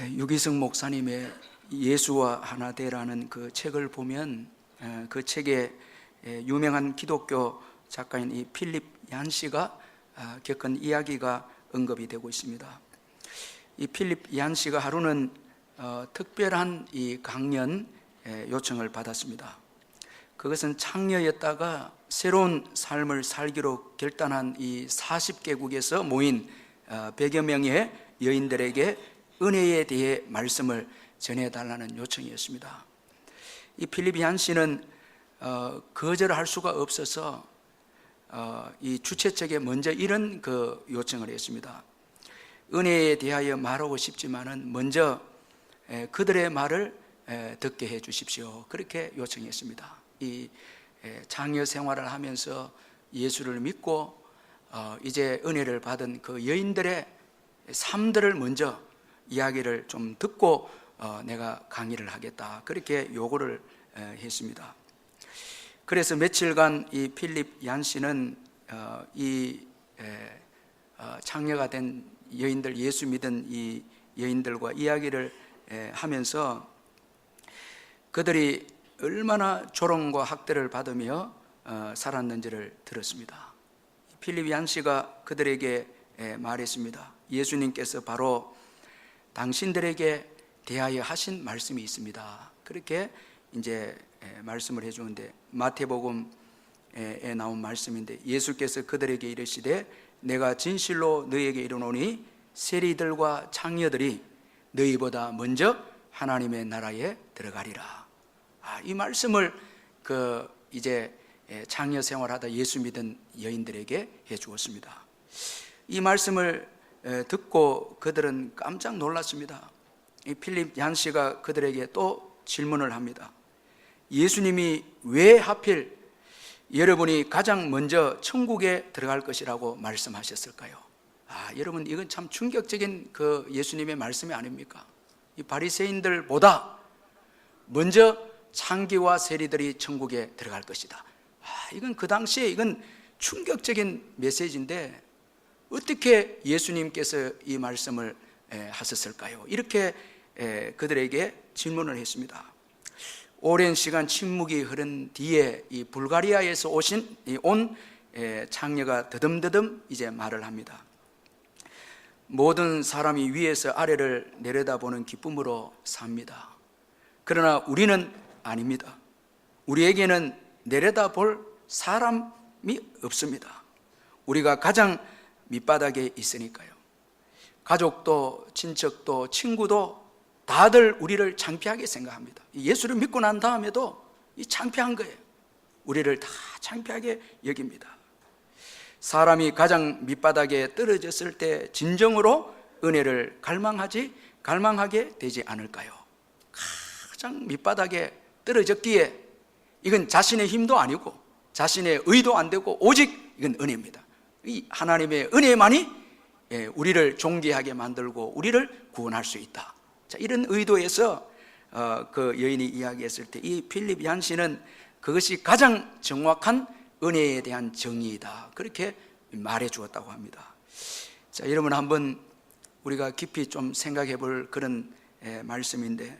유기승 목사님의 예수와 하나 되라는 그 책을 보면 그 책에 유명한 기독교 작가인 이 필립 얀 씨가 겪은 이야기가 언급이 되고 있습니다. 이 필립 얀 씨가 하루는 특별한 이 강연 요청을 받았습니다. 그것은 창녀였다가 새로운 삶을 살기로 결단한 이 40개국에서 모인 100여 명의 여인들에게 은혜에 대해 말씀을 전해달라는 요청이었습니다. 이 필립 얀 씨는 거절할 수가 없어서 이 주최 측에 먼저 이런 그 요청을 했습니다. 은혜에 대하여 말하고 싶지만은 먼저 그들의 말을 듣게 해 주십시오. 그렇게 요청했습니다. 이 장녀 생활을 하면서 예수를 믿고 이제 은혜를 받은 그 여인들의 삶들을 먼저 이야기를 좀 듣고 내가 강의를 하겠다, 그렇게 요구를 했습니다. 그래서 며칠간 이 필립 얀 씨는 이 장녀가 된 여인들, 예수 믿은 이 여인들과 이야기를 하면서 그들이 얼마나 조롱과 학대를 받으며 살았는지를 들었습니다. 필립 얀 씨가 그들에게 말했습니다. 예수님께서 바로 당신들에게 대하여 하신 말씀이 있습니다. 그렇게 이제 말씀을 해주는데, 마태복음에 나온 말씀인데, 예수께서 그들에게 이르시되 내가 진실로 너희에게 이르노니 세리들과 창녀들이 너희보다 먼저 하나님의 나라에 들어가리라. 이 말씀을 이제 창녀 생활하다 예수 믿은 여인들에게 해 주었습니다. 이 말씀을 듣고 그들은 깜짝 놀랐습니다. 이 필립 얀 씨가 그들에게 또 질문을 합니다. 예수님이 왜 하필 여러분이 가장 먼저 천국에 들어갈 것이라고 말씀하셨을까요? 여러분, 이건 참 충격적인 그 예수님의 말씀이 아닙니까? 이 바리새인들보다 먼저 창기와 세리들이 천국에 들어갈 것이다. 이건 그 당시에 이건 충격적인 메시지인데 어떻게 예수님께서 이 말씀을 하셨을까요? 이렇게 그들에게 질문을 했습니다. 오랜 시간 침묵이 흐른 뒤에 이 불가리아에서 온 창녀가 더듬더듬 이제 말을 합니다. 모든 사람이 위에서 아래를 내려다보는 기쁨으로 삽니다. 그러나 우리는 아닙니다. 우리에게는 내려다볼 사람이 없습니다. 우리가 가장 밑바닥에 있으니까요. 가족도 친척도 친구도 다들 우리를 창피하게 생각합니다. 예수를 믿고 난 다음에도 이 창피한 거예요. 우리를 다 창피하게 여깁니다. 사람이 가장 밑바닥에 떨어졌을 때 진정으로 은혜를 갈망하게 되지 않을까요? 가장 밑바닥에 떨어졌기에 이건 자신의 힘도 아니고 자신의 의도 안 되고 오직 이건 은혜입니다. 이 하나님의 은혜만이 우리를 존귀하게 만들고 우리를 구원할 수 있다. 자, 이런 의도에서 그 여인이 이야기했을 때 이 필립 얀 씨는 그것이 가장 정확한 은혜에 대한 정의이다, 그렇게 말해 주었다고 합니다. 자, 여러분, 한번 우리가 깊이 좀 생각해 볼 그런 말씀인데,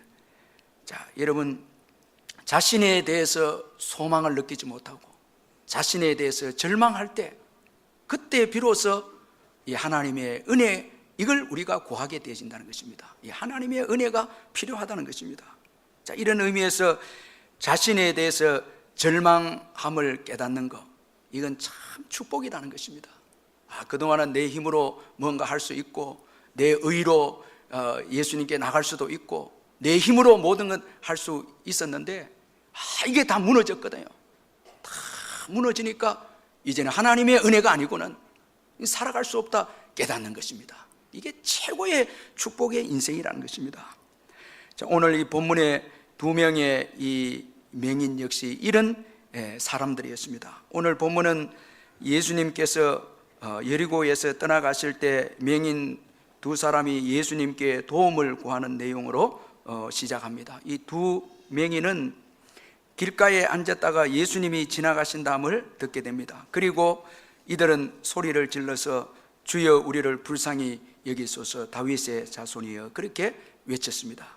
자, 여러분, 자신에 대해서 소망을 느끼지 못하고 자신에 대해서 절망할 때, 그때 비로소 이 하나님의 은혜, 이걸 우리가 구하게 되어진다는 것입니다. 이 하나님의 은혜가 필요하다는 것입니다. 자, 이런 의미에서 자신에 대해서 절망함을 깨닫는 것, 이건 참 축복이라는 것입니다. 그동안은 내 힘으로 뭔가 할 수 있고 내 의로 예수님께 나갈 수도 있고 내 힘으로 모든 건 할 수 있었는데 이게 다 무너졌거든요. 다 무너지니까 이제는 하나님의 은혜가 아니고는 살아갈 수 없다 깨닫는 것입니다. 이게 최고의 축복의 인생이라는 것입니다. 자, 오늘 이 본문의 두 명의 이 맹인 역시 이런 사람들이었습니다. 오늘 본문은 예수님께서 여리고에서 떠나가실 때 맹인 두 사람이 예수님께 도움을 구하는 내용으로 시작합니다. 이 두 맹인은 길가에 앉았다가 예수님이 지나가신다음을 듣게 됩니다. 그리고 이들은 소리를 질러서 주여 우리를 불쌍히 여기소서 다윗의 자손이여, 그렇게 외쳤습니다.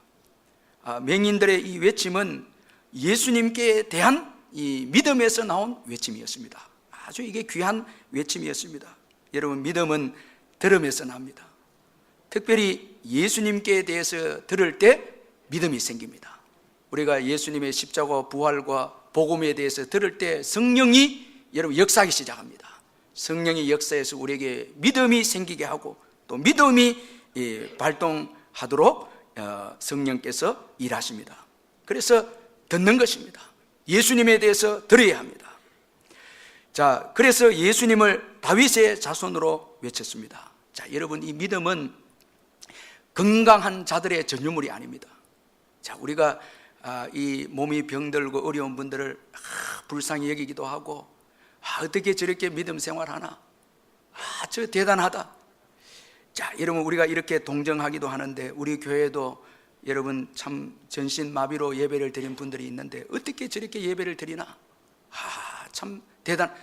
맹인들의 이 외침은 예수님께 대한 이 믿음에서 나온 외침이었습니다. 아주 이게 귀한 외침이었습니다. 여러분, 믿음은 들음에서 납니다. 특별히 예수님께 대해서 들을 때 믿음이 생깁니다. 우리가 예수님의 십자가 부활과 복음에 대해서 들을 때 성령이 여러분 역사하기 시작합니다. 성령의 역사에서 우리에게 믿음이 생기게 하고 또 믿음이 발동하도록 성령께서 일하십니다. 그래서 듣는 것입니다. 예수님에 대해서 들어야 합니다. 자, 그래서 예수님을 다윗의 자손으로 외쳤습니다. 자, 여러분, 이 믿음은 건강한 자들의 전유물이 아닙니다. 자, 우리가 이 몸이 병들고 어려운 분들을 불쌍히 여기기도 하고, 어떻게 저렇게 믿음 생활하나? 저 대단하다. 자, 여러분, 우리가 이렇게 동정하기도 하는데, 우리 교회도 여러분 참 전신마비로 예배를 드린 분들이 있는데 어떻게 저렇게 예배를 드리나? 참 대단.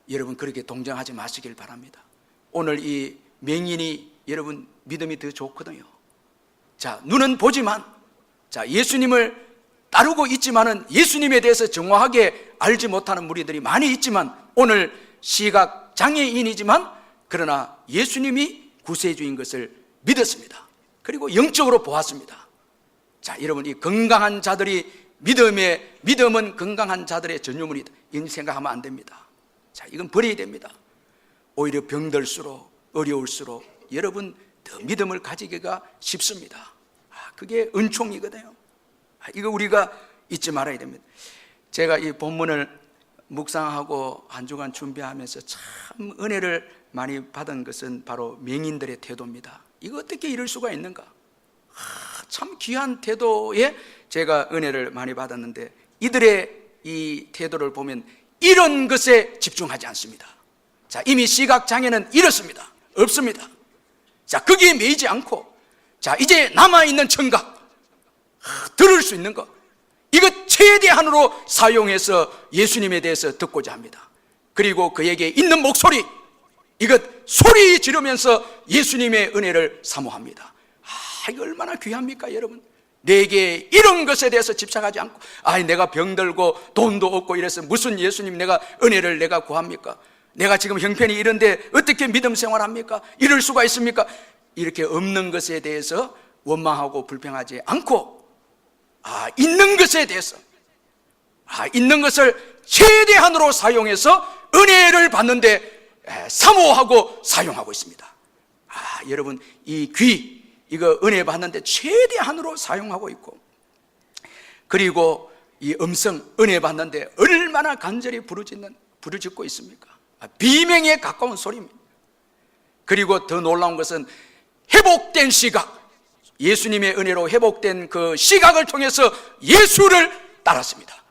여러분, 그렇게 동정하지 마시길 바랍니다. 오늘 이 맹인이 여러분 믿음이 더 좋거든요. 자, 눈은 보지만, 자, 예수님을 따르고 있지만은 예수님에 대해서 정확하게 알지 못하는 무리들이 많이 있지만, 오늘 시각 장애인이지만 그러나 예수님이 구세주인 것을 믿었습니다. 그리고 영적으로 보았습니다. 자, 여러분, 이 건강한 자들이 믿음은 건강한 자들의 전유물이다. 이런 생각하면 안 됩니다. 자, 이건 버려야 됩니다. 오히려 병들수록 어려울수록 여러분 더 믿음을 가지기가 쉽습니다. 그게 은총이거든요. 이거 우리가 잊지 말아야 됩니다. 제가 이 본문을 묵상하고 한 주간 준비하면서 참 은혜를 많이 받은 것은 바로 맹인들의 태도입니다. 이거 어떻게 이럴 수가 있는가? 참 귀한 태도에 제가 은혜를 많이 받았는데, 이들의 이 태도를 보면 이런 것에 집중하지 않습니다. 자, 이미 시각장애는 이렇습니다. 없습니다. 자, 거기에 매이지 않고, 자, 이제 남아있는 청각, 들을 수 있는 것, 이것 최대한으로 사용해서 예수님에 대해서 듣고자 합니다. 그리고 그에게 있는 목소리, 이것 소리 지르면서 예수님의 은혜를 사모합니다. 이거 얼마나 귀합니까, 여러분? 내게 이런 것에 대해서 집착하지 않고, 내가 병들고 돈도 없고 이래서 무슨 예수님 내가 은혜를 내가 구합니까? 내가 지금 형편이 이런데 어떻게 믿음 생활합니까? 이럴 수가 있습니까? 이렇게 없는 것에 대해서 원망하고 불평하지 않고, 있는 것에 대해서, 있는 것을 최대한으로 사용해서 은혜를 받는데 사모하고 사용하고 있습니다. 여러분, 이 귀, 이거 은혜 받는데 최대한으로 사용하고 있고, 그리고 이 음성, 은혜 받는데 얼마나 간절히 부르짖고 있습니까? 비명에 가까운 소리입니다. 그리고 더 놀라운 것은 회복된 시각, 예수님의 은혜로 회복된 그 시각을 통해서 예수를 따랐습니다.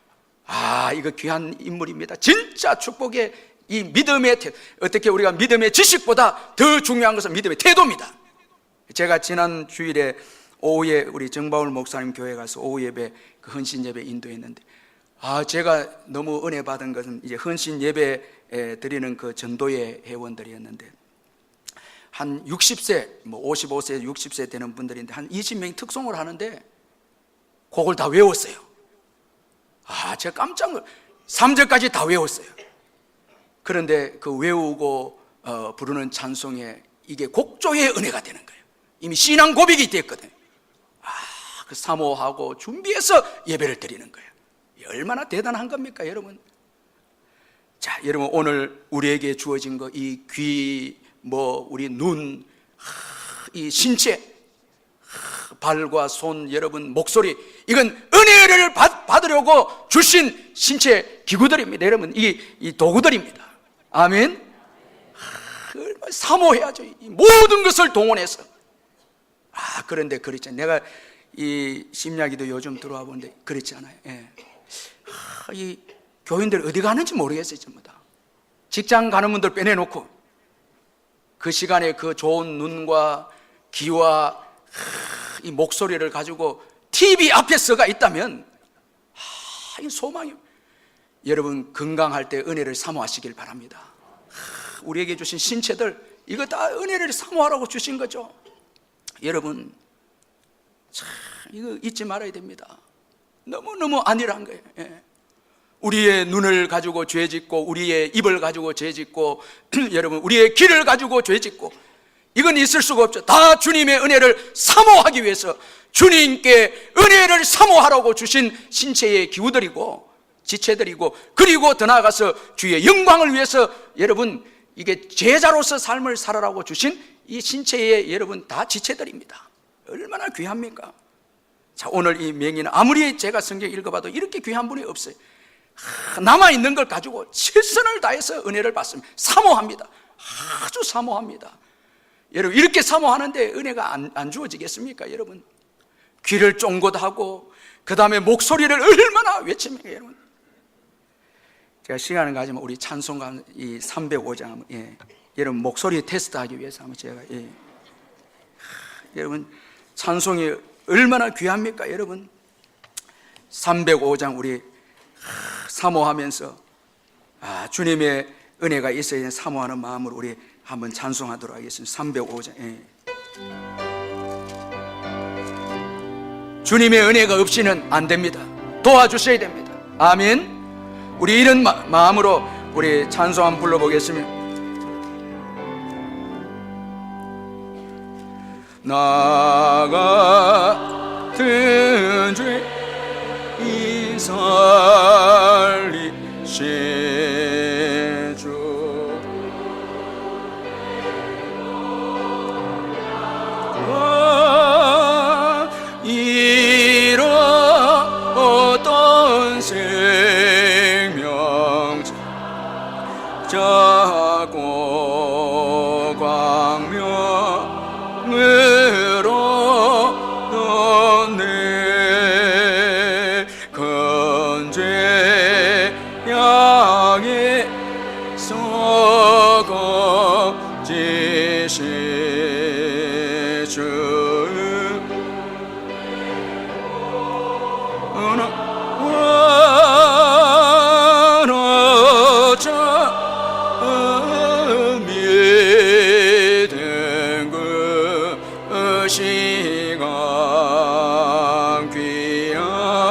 이거 귀한 인물입니다. 진짜 축복의 이 믿음의 태도. 어떻게 우리가 믿음의 지식보다 더 중요한 것은 믿음의 태도입니다. 제가 지난 주일에 오후에 우리 정바울 목사님 교회 가서 오후 예배, 그 헌신 예배 인도했는데, 제가 너무 은혜 받은 것은 이제 헌신 예배 드리는 그 전도회 회원들이었는데, 한 60세, 55세, 60세 되는 분들인데 한 20명이 특송을 하는데 곡을 다 외웠어요. 제가 깜짝 놀랐어요. 3절까지 다 외웠어요. 그런데 그 외우고 부르는 찬송에 이게 곡조의 은혜가 되는 거예요. 이미 신앙 고백이 됐거든요. 그 사모하고 준비해서 예배를 드리는 거예요. 얼마나 대단한 겁니까, 여러분? 자, 여러분, 오늘 우리에게 주어진 거, 이 귀, 우리 눈, 이 신체, 발과 손, 여러분 목소리, 이건 은혜를 받으려고 주신 신체 기구들입니다. 여러분, 이 도구들입니다. 아멘. 사모해야죠. 이 모든 것을 동원해서. 그런데 그렇지 않아요. 내가 이 심야기도 요즘 들어와 보는데 그렇지 않아요. 이 교인들 어디 가는지 모르겠어요. 전부 다 직장 가는 분들 빼내놓고 그 시간에 그 좋은 눈과 귀와 이 목소리를 가지고 TV 앞에 서가 있다면 이 소망이. 여러분, 건강할 때 은혜를 사모하시길 바랍니다. 우리에게 주신 신체들, 이거 다 은혜를 사모하라고 주신 거죠. 여러분, 참 이거 잊지 말아야 됩니다. 너무너무 안일한 거예요. 예. 우리의 눈을 가지고 죄짓고, 우리의 입을 가지고 죄짓고, 여러분 우리의 귀를 가지고 죄짓고, 이건 있을 수가 없죠. 다 주님의 은혜를 사모하기 위해서, 주님께 은혜를 사모하라고 주신 신체의 기구들이고 지체들이고, 그리고 더 나아가서 주의 영광을 위해서 여러분 이게 제자로서 삶을 살아라고 주신 이 신체의 여러분 다 지체들입니다. 얼마나 귀합니까? 자, 오늘 이 맹인은 아무리 제가 성경 읽어봐도 이렇게 귀한 분이 없어요. 남아있는 걸 가지고 최선을 다해서 은혜를 받습니다. 사모합니다. 아주 사모합니다. 여러분 이렇게 사모하는데 은혜가 안 주어지겠습니까? 여러분 귀를 쫑긋하고 그 다음에 목소리를 얼마나 외칩니까? 여러분 제가 시간을 가지면 우리 찬송가 이 305장 여러분 목소리 테스트하기 위해서 한번 제가 여러분 찬송이 얼마나 귀합니까? 여러분 305장 우리 사모하면서 주님의 은혜가 있어야 사모하는 마음으로 우리 한번 찬송하도록 하겠습니다. 305장 주님의 은혜가 없이는 안 됩니다. 도와주셔야 됩니다. 아멘. 우리 이런 마음으로 우리 찬송 한번 불러보겠습니다. 나 같은 죄인 살리신 주 이런 어떤 생명 자고 광명으로 넌내 근죄 양에 썩어지신 주 시간 귀하다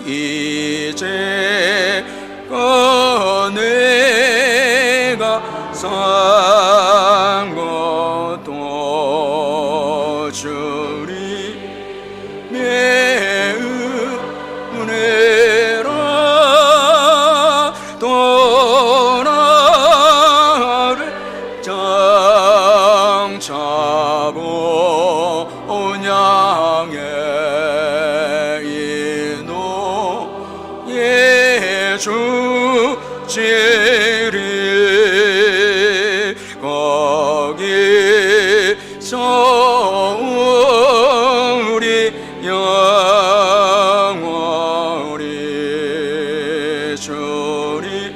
이제 내가 산 것도 주님의 은혜라 또 나를 장차본 양의 인도에 주시리 거기서 우리 영원히 주님의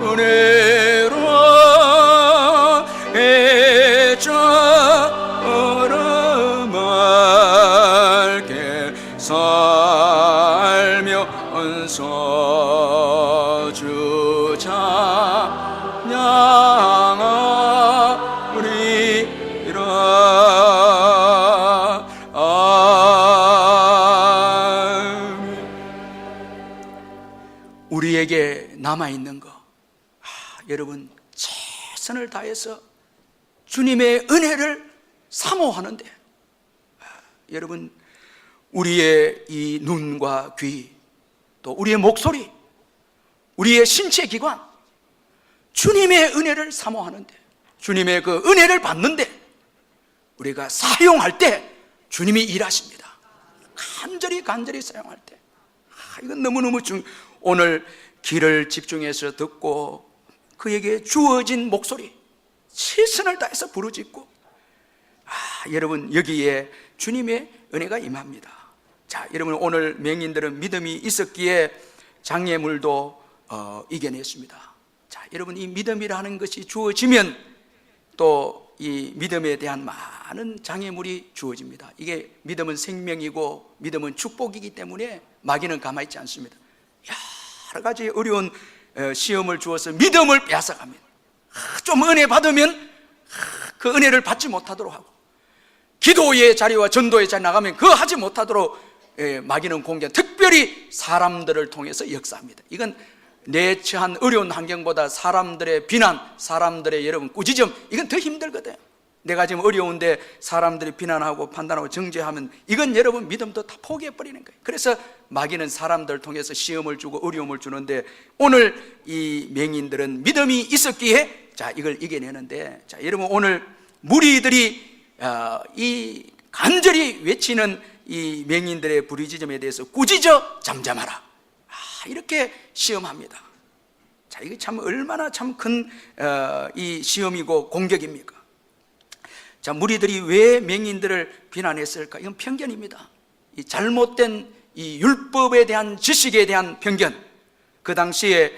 은혜로 애처럼 맑게 살면서 주 찬양하리라. 아멘. 우리에게 남아있는 거 여러분 최선을 다해서 주님의 은혜를 사모하는데 여러분 우리의 이 눈과 귀 또 우리의 목소리 우리의 신체 기관 주님의 은혜를 사모하는데 주님의 그 은혜를 받는데 우리가 사용할 때 주님이 일하십니다. 간절히 사용할 때 이건 너무너무 오늘 귀를 집중해서 듣고 그에게 주어진 목소리 최선을 다해서 부르짖고 여러분 여기에 주님의 은혜가 임합니다. 자, 여러분 오늘 맹인들은 믿음이 있었기에 장애물도 이겨냈습니다. 자, 여러분 이 믿음이라는 것이 주어지면 또 이 믿음에 대한 많은 장애물이 주어집니다. 이게 믿음은 생명이고 믿음은 축복이기 때문에 마귀는 가만히 있지 않습니다. 여러 가지 어려운 시험을 주어서 믿음을 빼앗아갑니다. 좀 은혜 받으면 그 은혜를 받지 못하도록 하고, 기도의 자리와 전도의 자리 나가면 그거 하지 못하도록 마귀는 공개, 특별히 사람들을 통해서 역사합니다. 이건 내 처한 어려운 환경보다 사람들의 비난, 사람들의 여러분 꾸짖음, 이건 더 힘들거든요. 내가 지금 어려운데 사람들이 비난하고 판단하고 정죄하면 이건 여러분 믿음도 다 포기해버리는 거예요. 그래서 마귀는 사람들을 통해서 시험을 주고 어려움을 주는데, 오늘 이 맹인들은 믿음이 있었기에 자 이걸 이겨내는데, 자 여러분 오늘 무리들이 이 간절히 외치는 이 맹인들의 부르짖음에 대해서 꾸짖어 잠잠하라, 이렇게 시험합니다. 자 이게 참 얼마나 참 큰 이 시험이고 공격입니까? 자, 무리들이 왜 맹인들을 비난했을까? 이건 편견입니다. 이 잘못된 이 율법에 대한 지식에 대한 편견. 그 당시에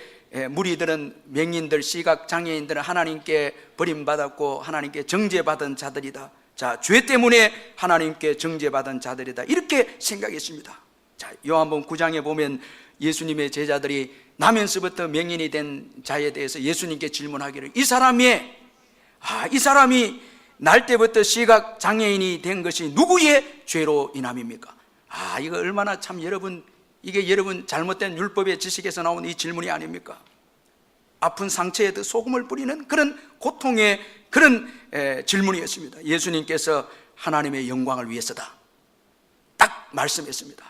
무리들은 맹인들, 시각 장애인들은 하나님께 버림받았고 하나님께 정죄받은 자들이다. 자, 죄 때문에 하나님께 정죄받은 자들이다, 이렇게 생각했습니다. 자, 요한복음 9장에 보면 예수님의 제자들이 나면서부터 맹인이 된 자에 대해서 예수님께 질문하기를, 이 사람이 날 때부터 시각 장애인이 된 것이 누구의 죄로 인함입니까? 이거 얼마나 참 여러분, 이게 여러분 잘못된 율법의 지식에서 나온 이 질문이 아닙니까? 아픈 상처에도 소금을 뿌리는 그런 고통의 그런 질문이었습니다. 예수님께서 하나님의 영광을 위해서다, 딱 말씀했습니다.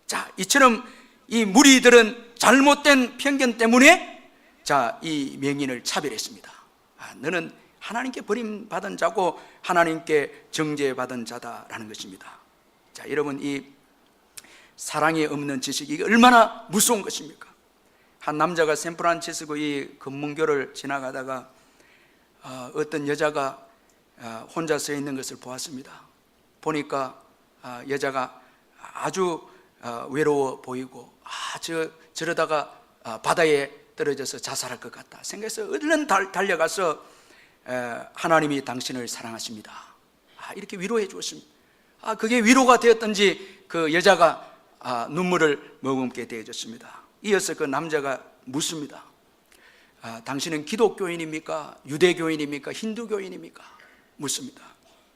자, 이처럼 이 무리들은 잘못된 편견 때문에 자, 이 맹인을 차별했습니다. 너는 하나님께 버림받은 자고 하나님께 정죄받은 자다라는 것입니다. 자, 여러분 이 사랑이 없는 지식이 이게 얼마나 무서운 것입니까? 한 남자가 샌프란시스코 이 금문교를 지나가다가 어떤 여자가 혼자 서 있는 것을 보았습니다. 보니까 여자가 아주 외로워 보이고 저러다가 바다에 떨어져서 자살할 것 같다 생각해서 얼른 달려가서 하나님이 당신을 사랑하십니다, 이렇게 위로해 주었습니다. 그게 위로가 되었던지 그 여자가 눈물을 머금게 되어졌습니다. 이어서 그 남자가 묻습니다. 당신은 기독교인입니까? 유대교인입니까? 힌두교인입니까? 묻습니다.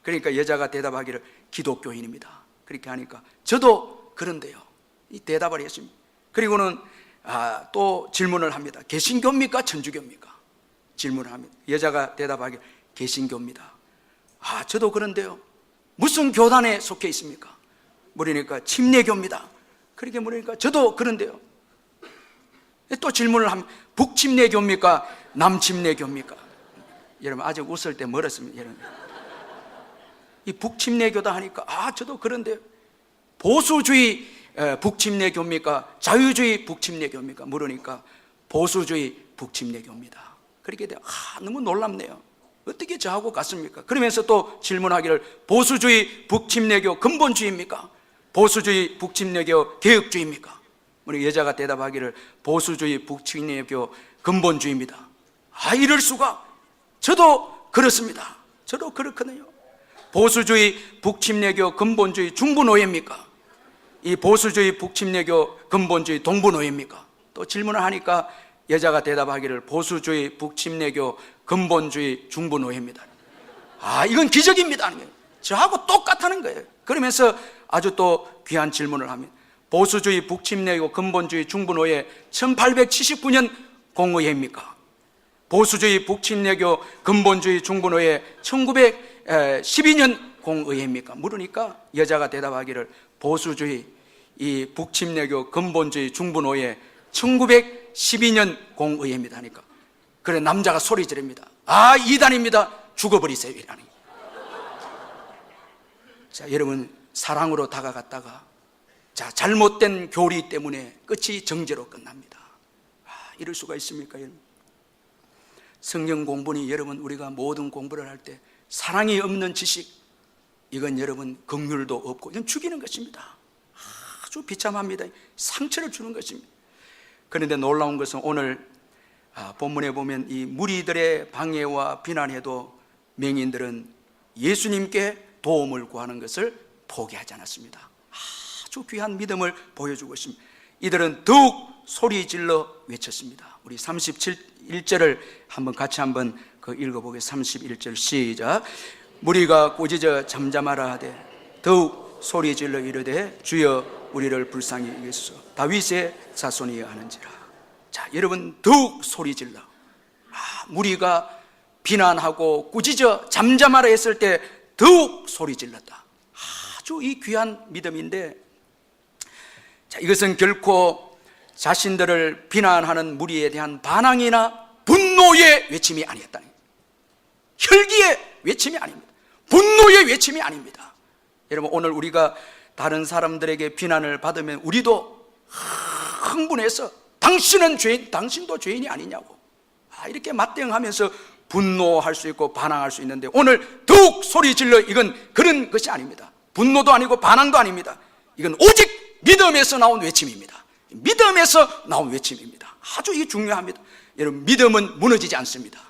그러니까 여자가 대답하기를 기독교인입니다. 그렇게 하니까 저도 그런데요, 이 대답을 했습니다. 그리고는 또 질문을 합니다. 개신교입니까? 천주교입니까? 질문을 합니다. 여자가 대답하기를 개신교입니다. 저도 그런데요, 무슨 교단에 속해 있습니까? 물으니까 침례교입니다. 그렇게 물으니까 저도 그런데요. 또 질문을 하면 북침례교입니까? 남침례교입니까? 여러분 아직 웃을 때 멀었습니다. 여러분 이 북침례교다 하니까 저도 그런데요. 보수주의 북침례교입니까? 자유주의 북침례교입니까? 물으니까 보수주의 북침례교입니다. 그렇게 돼요. 너무 놀랍네요. 어떻게 저하고 같습니까? 그러면서 또 질문하기를 보수주의 북침례교 근본주의입니까? 보수주의 북침례교 개혁주의입니까? 우리 여자가 대답하기를 보수주의 북침례교 근본주의입니다. 이럴 수가. 저도 그렇습니다. 저도 그렇거든요. 보수주의 북침례교 근본주의 중부노예입니까? 이 보수주의 북침례교 근본주의 동부노예입니까? 또 질문을 하니까 여자가 대답하기를 보수주의 북침례교 근본주의 중부노예입니다. 이건 기적입니다. 저하고 똑같다는 거예요. 그러면서 아주 또 귀한 질문을 합니다. 보수주의 북침례교 근본주의 중부노예 1879년 공의회입니까? 보수주의 북침례교 근본주의 중부노예 1912년 공의회입니까? 물으니까 여자가 대답하기를 보수주의 이 북침례교 근본주의 중부노예 1912년 공의회입니다 하니까, 그래 남자가 소리 지릅니다. 이단입니다. 죽어버리세요. 이라는. 자, 여러분 사랑으로 다가갔다가 잘못된 교리 때문에 끝이 정죄로 끝납니다. 이럴 수가 있습니까? 여러분 성경 공부니 여러분 우리가 모든 공부를 할 때 사랑이 없는 지식, 이건 여러분 긍휼도 없고 이건 죽이는 것입니다. 아주 비참합니다. 상처를 주는 것입니다. 그런데 놀라운 것은 오늘 본문에 보면 이 무리들의 방해와 비난에도 맹인들은 예수님께 도움을 구하는 것을 포기하지 않았습니다. 아주 귀한 믿음을 보여주고 있습니다. 이들은 더욱 소리 질러 외쳤습니다. 우리 37절을 같이 한번 읽어보겠습니다. 31절 시작. 무리가 꾸짖어 잠잠하라 하되 더욱 소리 질러 이르되 주여 우리를 불쌍히 여기소서 다윗의 자손이여 하는지라. 자, 여러분, 더욱 소리 질러. 무리가 비난하고 꾸짖어 잠잠하라 했을 때 더욱 소리 질렀다. 아주 이 귀한 믿음인데, 자, 이것은 결코 자신들을 비난하는 무리에 대한 반항이나 분노의 외침이 아니었다는 거예요. 혈기의 외침이 아닙니다. 분노의 외침이 아닙니다. 여러분, 오늘 우리가 다른 사람들에게 비난을 받으면 우리도 흥분해서 당신은 죄인, 당신도 죄인이 아니냐고 이렇게 맞대응하면서 분노할 수 있고 반항할 수 있는데, 오늘 더욱 소리 질러, 이건 그런 것이 아닙니다. 분노도 아니고 반항도 아닙니다. 이건 오직 믿음에서 나온 외침입니다. 믿음에서 나온 외침입니다. 아주 이게 중요합니다. 여러분, 믿음은 무너지지 않습니다.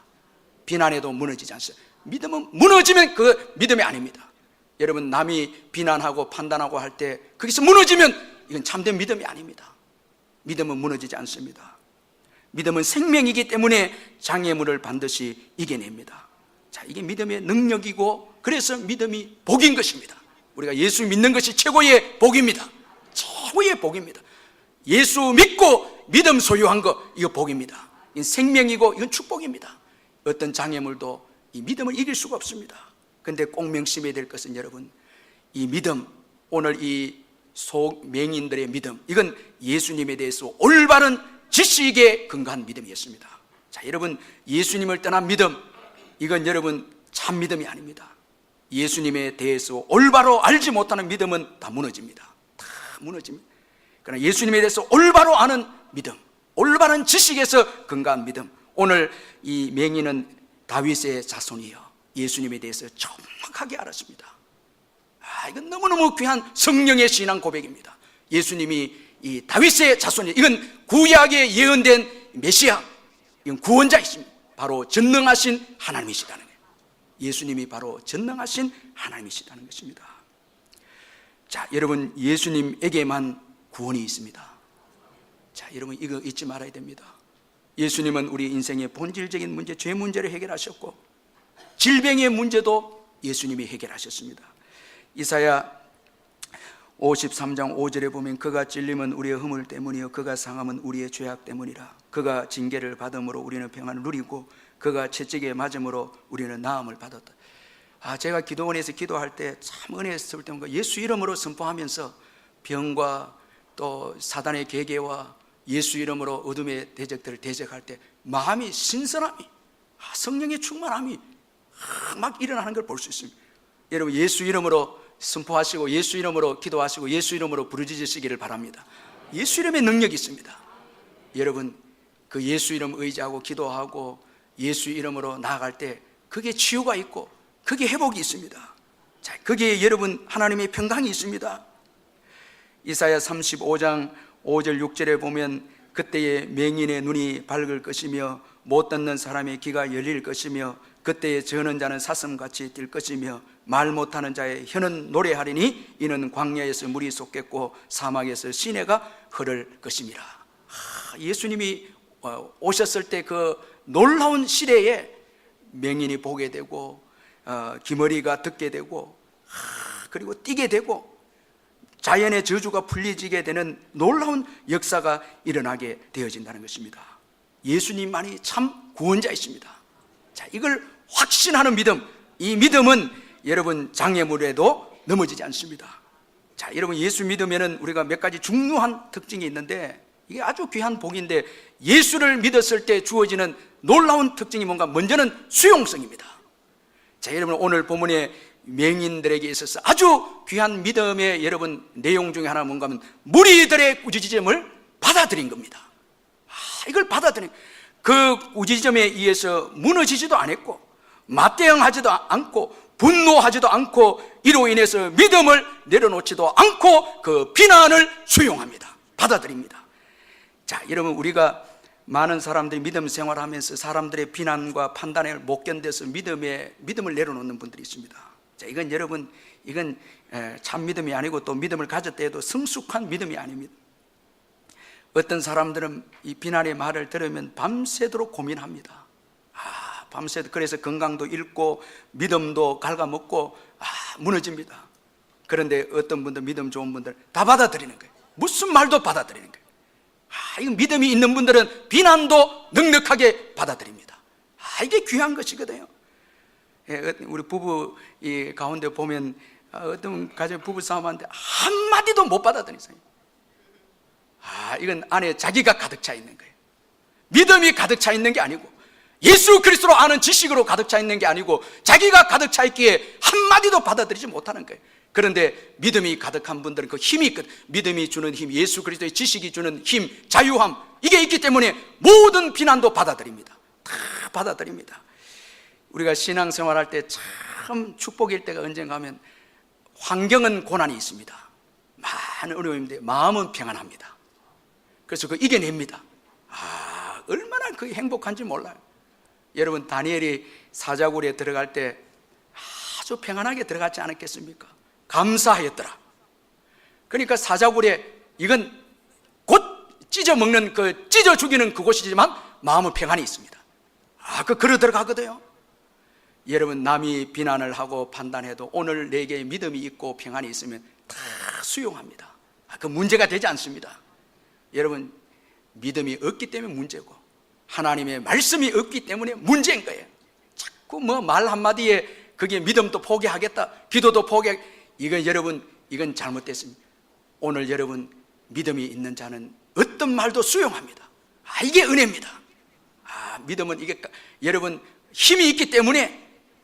비난에도 무너지지 않습니다. 믿음은 무너지면 그 믿음이 아닙니다. 여러분, 남이 비난하고 판단하고 할 때 거기서 무너지면 이건 참된 믿음이 아닙니다. 믿음은 무너지지 않습니다. 믿음은 생명이기 때문에 장애물을 반드시 이겨냅니다. 자, 이게 믿음의 능력이고, 그래서 믿음이 복인 것입니다. 우리가 예수 믿는 것이 최고의 복입니다. 최고의 복입니다. 예수 믿고 믿음 소유한 거, 이거 복입니다. 이건 생명이고 이건 축복입니다. 어떤 장애물도 이 믿음을 이길 수가 없습니다. 그런데 꼭 명심해야 될 것은, 여러분, 이 믿음, 오늘 이 소맹인들의 믿음, 이건 예수님에 대해서 올바른 지식에 근거한 믿음이었습니다. 자, 여러분, 예수님을 떠난 믿음, 이건 여러분 참 믿음이 아닙니다. 예수님에 대해서 올바로 알지 못하는 믿음은 다 무너집니다. 다 무너집니다. 그러나 예수님에 대해서 올바로 아는 믿음, 올바른 지식에서 근거한 믿음, 오늘 이 맹인은 다윗의 자손이요, 예수님에 대해서 정확하게 알았습니다. 이건 너무너무 귀한 성령의 신앙 고백입니다. 예수님이 이 다윗의 자손이, 이건 구약에 예언된 메시아, 이건 구원자이십니다. 바로 전능하신 하나님이시다는 거예요. 예수님이 바로 전능하신 하나님이시다는 것입니다. 자, 여러분, 예수님에게만 구원이 있습니다. 자, 여러분, 이거 잊지 말아야 됩니다. 예수님은 우리 인생의 본질적인 문제, 죄 문제를 해결하셨고, 질병의 문제도 예수님이 해결하셨습니다. 이사야 53장 5절에 보면 그가 찔림은 우리의 허물 때문이요 그가 상함은 우리의 죄악 때문이라. 그가 징계를 받음으로 우리는 평안을 누리고 그가 채찍에 맞음으로 우리는 나음을 받았다. 제가 기도원에서 기도할 때 참 은혜였을 때인가, 예수 이름으로 선포하면서 병과 또 사단의 계계와 예수 이름으로 어둠의 대적들을 대적할 때 마음이 신선함이, 성령의 충만함이 막 일어나는 걸 볼 수 있습니다. 여러분, 예수 이름으로 선포하시고 예수 이름으로 기도하시고 예수 이름으로 부르짖으시기를 바랍니다. 예수 이름에 능력이 있습니다. 여러분, 그 예수 이름 의지하고 기도하고 예수 이름으로 나아갈 때 그게 치유가 있고 그게 회복이 있습니다. 자, 그게 여러분 하나님의 평강이 있습니다. 이사야 35장 5절 6절에 보면 그때의 맹인의 눈이 밝을 것이며 못 듣는 사람의 귀가 열릴 것이며 그때에 저는 자는 사슴같이 뛸 것이며 말 못하는 자의 혀는 노래하리니 이는 광야에서 물이 솟겠고 사막에서 시내가 흐를 것임이라. 예수님이 오셨을 때 그 놀라운 시대에 맹인이 보게 되고 기머리가 듣게 되고 그리고 뛰게 되고 자연의 저주가 풀리지게 되는 놀라운 역사가 일어나게 되어진다는 것입니다. 예수님만이 참 구원자이십니다. 자, 이걸 확신하는 믿음, 이 믿음은 여러분 장애물에도 넘어지지 않습니다. 자, 여러분, 예수 믿으면은 우리가 몇 가지 중요한 특징이 있는데, 이게 아주 귀한 복인데, 예수를 믿었을 때 주어지는 놀라운 특징이 뭔가, 먼저는 수용성입니다. 자, 여러분, 오늘 본문의 맹인들에게 있어서 아주 귀한 믿음의 여러분 내용 중에 하나는 뭔가 하면 무리들의 꾸짖음을 받아들인 겁니다. 이걸 받아들인, 그 꾸짖음에 의해서 무너지지도 않았고 맞대응하지도 않고 분노하지도 않고 이로 인해서 믿음을 내려놓지도 않고 그 비난을 수용합니다. 받아들입니다. 자, 여러분, 우리가 많은 사람들이 믿음 생활하면서 사람들의 비난과 판단에 못 견뎌서 믿음을 내려놓는 분들이 있습니다. 자, 이건 여러분, 이건 참 믿음이 아니고 또 믿음을 가졌다 해도 성숙한 믿음이 아닙니다. 어떤 사람들은 이 비난의 말을 들으면 밤새도록 고민합니다. 밤새도록. 그래서 건강도 잃고 믿음도 갉아먹고 무너집니다. 그런데 어떤 분들, 믿음 좋은 분들 다 받아들이는 거예요. 무슨 말도 받아들이는 거예요. 이 믿음이 있는 분들은 비난도 넉넉하게 받아들입니다. 이게 귀한 것이거든요. 우리 부부 이 가운데 보면 어떤 가정 부부 싸움하는데 한마디도 못 받아들이세요. 이건 안에 자기가 가득 차 있는 거예요. 믿음이 가득 차 있는 게 아니고, 예수 그리스도로 아는 지식으로 가득 차 있는 게 아니고, 자기가 가득 차 있기에 한마디도 받아들이지 못하는 거예요. 그런데 믿음이 가득한 분들은 그 힘이 있거든. 믿음이 주는 힘, 예수 그리스도의 지식이 주는 힘, 자유함, 이게 있기 때문에 모든 비난도 받아들입니다. 다 받아들입니다. 우리가 신앙생활할 때 참 축복일 때가 언젠가 하면, 환경은 고난이 있습니다. 많은 어려움인데 마음은 평안합니다. 그래서 그 이겨냅니다. 얼마나 그 행복한지 몰라요. 여러분, 다니엘이 사자굴에 들어갈 때 아주 평안하게 들어갔지 않았겠습니까? 감사하였더라. 그러니까 사자굴에, 이건 곧 찢어 먹는, 찢어 죽이는 그곳이지만 마음은 평안이 있습니다. 그러 들어가거든요. 여러분, 남이 비난을 하고 판단해도 오늘 내게 믿음이 있고 평안이 있으면 다 수용합니다. 그 문제가 되지 않습니다. 여러분, 믿음이 없기 때문에 문제고, 하나님의 말씀이 없기 때문에 문제인 거예요. 자꾸 말 한마디에 그게 믿음도 포기하겠다, 기도도 포기하겠다, 이건 잘못됐습니다. 오늘 여러분, 믿음이 있는 자는 어떤 말도 수용합니다. 이게 은혜입니다. 믿음은 여러분, 힘이 있기 때문에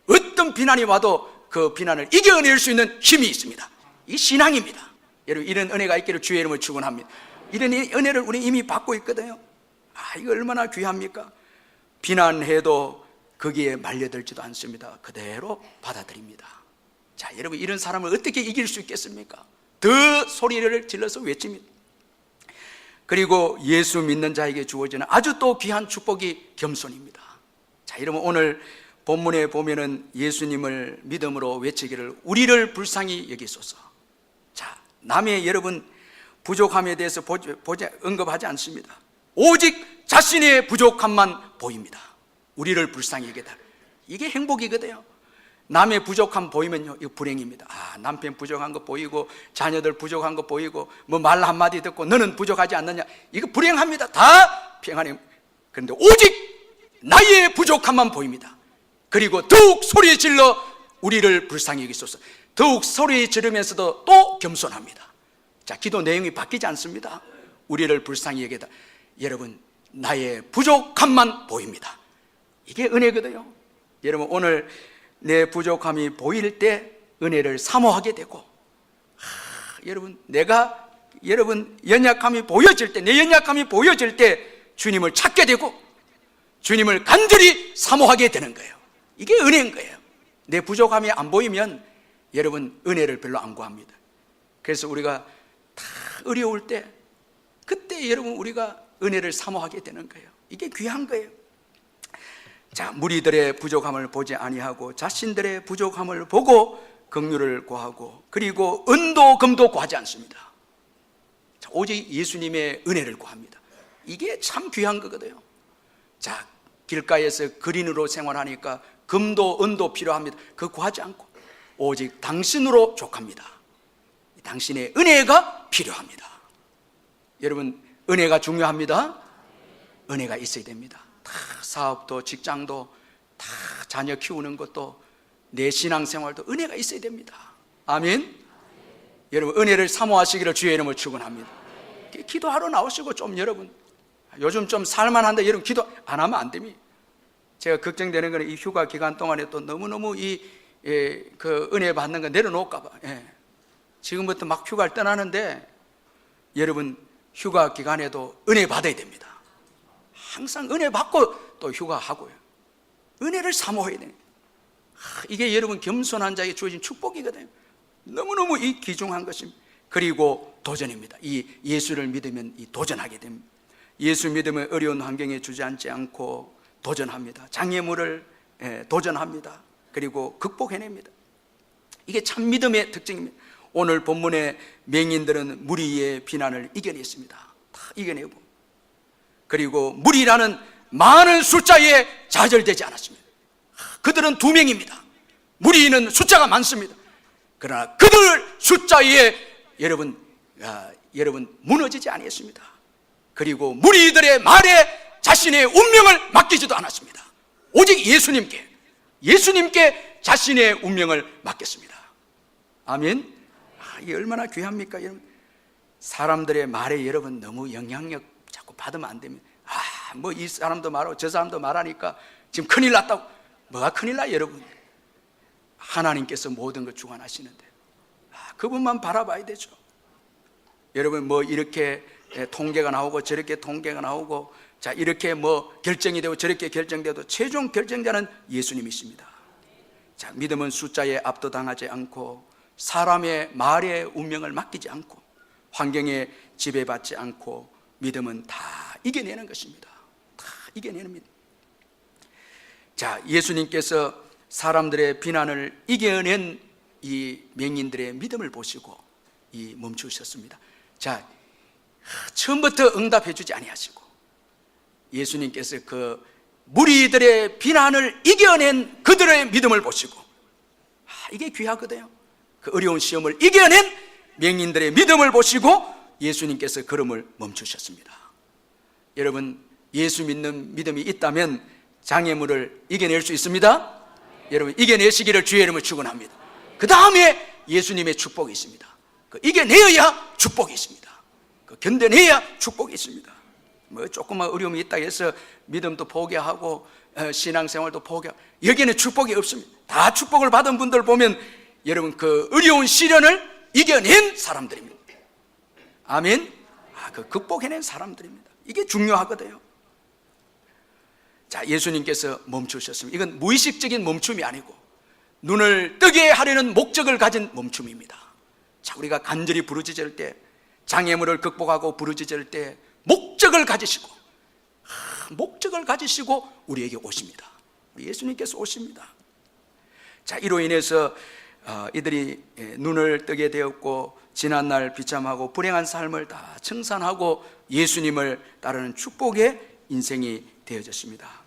어떤 비난이 와도 그 비난을 이겨낼 수 있는 힘이 있습니다. 이 신앙입니다. 여러분, 이런 은혜가 있기를 주의 이름으로 축원합니다. 이런 은혜를 우리 이미 받고 있거든요. 이거 얼마나 귀합니까? 비난해도 거기에 말려들지도 않습니다. 그대로 받아들입니다. 자, 여러분, 이런 사람을 어떻게 이길 수 있겠습니까? 더 소리를 질러서 외칩니다. 그리고 예수 믿는 자에게 주어지는 아주 또 귀한 축복이 겸손입니다. 자, 여러분, 오늘 본문에 보면은 예수님을 믿음으로 외치기를 우리를 불쌍히 여기소서. 자, 남의 여러분 부족함에 대해서 언급하지 않습니다. 오직 자신의 부족함만 보입니다. 우리를 불쌍히 여기다. 이게 행복이거든요. 남의 부족함 보이면요, 이거 불행입니다. 남편 부족한 거 보이고, 자녀들 부족한 거 보이고, 말 한마디 듣고 너는 부족하지 않느냐, 이거 불행합니다. 다 평안해. 그런데 오직 나의 부족함만 보입니다. 그리고 더욱 소리 질러 우리를 불쌍히 여기소서. 더욱 소리 지르면서도 또 겸손합니다. 자, 기도 내용이 바뀌지 않습니다. 우리를 불쌍히 여기다. 여러분, 나의 부족함만 보입니다. 이게 은혜거든요. 여러분, 오늘 내 부족함이 보일 때 은혜를 사모하게 되고, 여러분 연약함이 보여질 때, 내 연약함이 보여질 때 주님을 찾게 되고 주님을 간절히 사모하게 되는 거예요. 이게 은혜인 거예요. 내 부족함이 안 보이면 여러분 은혜를 별로 안 구합니다. 그래서 우리가 다 어려울 때, 그때 여러분 우리가 은혜를 사모하게 되는 거예요. 이게 귀한 거예요. 자, 무리들의 부족함을 보지 아니하고 자신들의 부족함을 보고 긍휼을 구하고, 그리고 은도 금도 구하지 않습니다. 자, 오직 예수님의 은혜를 구합니다. 이게 참 귀한 거거든요. 자, 길가에서 그린으로 생활하니까 금도 은도 필요합니다. 그거 구하지 않고 오직 당신으로 족합니다. 당신의 은혜가 필요합니다. 여러분, 은혜가 중요합니다. 은혜가 있어야 됩니다. 다 사업도 직장도 다 자녀 키우는 것도 내 신앙생활도 은혜가 있어야 됩니다. 아멘. 여러분, 은혜를 사모하시기를 주의 이름으로 축원합니다. 기도하러 나오시고, 좀 여러분 요즘 좀 살만한데 여러분 기도 안 하면 안 됩니다. 제가 걱정되는 거는 이 휴가 기간 동안에 또 너무너무 그 은혜 받는 거 내려놓을까 봐. 지금부터 막 휴가를 떠나는데 여러분, 휴가 기간에도 은혜 받아야 됩니다. 항상 은혜 받고 또 휴가하고요. 은혜를 사모해야 됩니다. 이게 여러분 겸손한 자에게 주어진 축복이거든요. 너무너무 이 귀중한 것입니다. 그리고 도전입니다. 이 예수를 믿으면 이 도전하게 됩니다. 예수 믿으면 어려운 환경에 주저앉지 않고 도전합니다. 장애물을 도전합니다. 그리고 극복해냅니다. 이게 참 믿음의 특징입니다. 오늘 본문의 맹인들은 무리의 비난을 이겨냈습니다. 다 이겨내고 그리고 무리라는 많은 숫자에 좌절되지 않았습니다. 그들은 2명입니다. 무리는 숫자가 많습니다. 그러나 그들 숫자에 여러분 무너지지 아니했습니다. 그리고 무리들의 말에 자신의 운명을 맡기지도 않았습니다. 오직 예수님께 자신의 운명을 맡겼습니다. 아멘. 이게 얼마나 귀합니까 여러분. 사람들의 말에 여러분 너무 영향력 자꾸 받으면 안 됩니다. 뭐 이 사람도 말하고 저 사람도 말하니까 지금 큰일 났다고. 뭐가 큰일 나 여러분. 하나님께서 모든 걸 주관하시는데 그분만 바라봐야 되죠. 여러분 뭐 이렇게 통계가 나오고 저렇게 통계가 나오고 자 이렇게 뭐 결정이 되고 저렇게 결정돼도 최종 결정자는 예수님이십니다. 자 믿음은 숫자에 압도당하지 않고 사람의 말에 운명을 맡기지 않고 환경에 지배받지 않고 믿음은 다 이겨내는 것입니다. 다 이겨내는 믿음. 자 예수님께서 사람들의 비난을 이겨낸 이 맹인들의 믿음을 보시고 멈추셨습니다. 자 처음부터 응답해 주지 아니하시고 예수님께서 그 무리들의 비난을 이겨낸 그들의 믿음을 보시고 이게 귀하거든요. 그 어려운 시험을 이겨낸 맹인들의 믿음을 보시고 예수님께서 걸음을 멈추셨습니다. 여러분 예수 믿는 믿음이 있다면 장애물을 이겨낼 수 있습니다. 여러분 이겨내시기를 주의 이름으로 축원합니다. 그 다음에 예수님의 축복이 있습니다. 이겨내어야 축복이 있습니다. 견뎌내야 축복이 있습니다. 뭐 조금만 어려움이 있다 해서 믿음도 포기하고 신앙생활도 포기하고 여기는 축복이 없습니다. 다 축복을 받은 분들 보면 여러분 그 어려운 시련을 이겨낸 사람들입니다. 아멘. 그 극복해낸 사람들입니다. 이게 중요하거든요. 자 예수님께서 멈추셨습니다. 이건 무의식적인 멈춤이 아니고 눈을 뜨게 하려는 목적을 가진 멈춤입니다. 자 우리가 간절히 부르짖을 때 장애물을 극복하고 부르짖을 때 목적을 가지시고 우리에게 오십니다. 예수님께서 오십니다. 자 이로 인해서 이들이 눈을 뜨게 되었고 지난날 비참하고 불행한 삶을 다 청산하고 예수님을 따르는 축복의 인생이 되어졌습니다.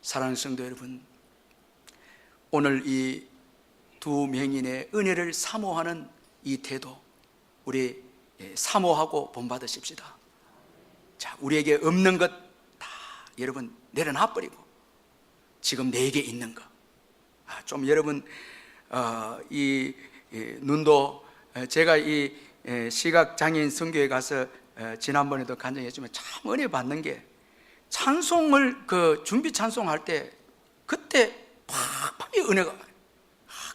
사랑하는 성도 여러분, 오늘 이 2명인의 은혜를 사모하는 이 태도 우리 사모하고 본받으십시다. 자 우리에게 없는 것 다 여러분 내려놔버리고 지금 내게 있는 것 좀 여러분 이 눈도 제가 이 시각장애인 선교회 가서 지난번에도 간증했지만 참 은혜 받는 게 찬송을 그 준비 찬송할 때 그때 팍팍 은혜가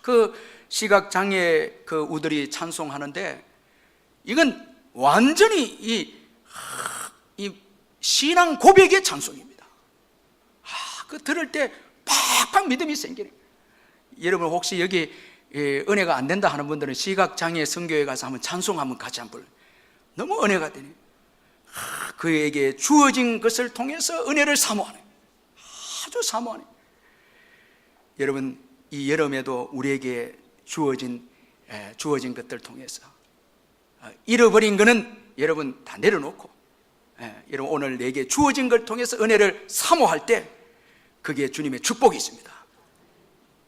그 시각장애 그 우들이 찬송하는데 이건 완전히 이 신앙 고백의 찬송입니다. 그 들을 때 팍팍 믿음이 생기는. 여러분 혹시 여기 은혜가 안 된다 하는 분들은 시각장애 선교회 가서 한번 찬송 한번 같이 한번 불러요. 너무 은혜가 되네. 그에게 주어진 것을 통해서 은혜를 사모하네. 아주 사모하네. 여러분 이 여름에도 우리에게 주어진 것들 통해서 잃어버린 것은 여러분 다 내려놓고 여러분 오늘 내게 주어진 걸 통해서 은혜를 사모할 때 그게 주님의 축복이 있습니다.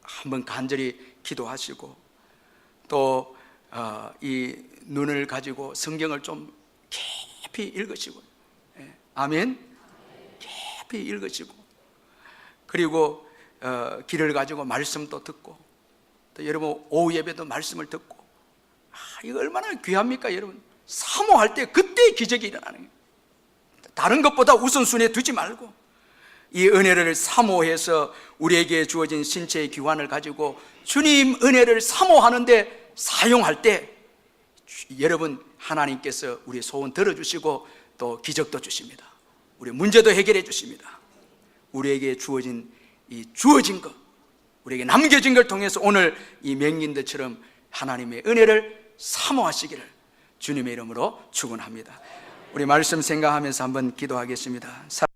한번 간절히 기도하시고 또 이 눈을 가지고 성경을 좀 깊이 읽으시고 아멘. 깊이 읽으시고 그리고 길을 가지고 말씀도 듣고 또 여러분 오후 예배도 말씀을 듣고 이거 얼마나 귀합니까 여러분. 사모할 때 그때 기적이 일어나는 거예요. 다른 것보다 우선순위에 두지 말고 이 은혜를 사모해서 우리에게 주어진 신체의 기환을 가지고 주님 은혜를 사모하는데 사용할 때 여러분 하나님께서 우리의 소원 들어주시고 또 기적도 주십니다. 우리 문제도 해결해 주십니다. 우리에게 주어진 것 우리에게 남겨진 걸 통해서 오늘 이 맹인들처럼 하나님의 은혜를 사모하시기를 주님의 이름으로 축원합니다. 우리 말씀 생각하면서 한번 기도하겠습니다.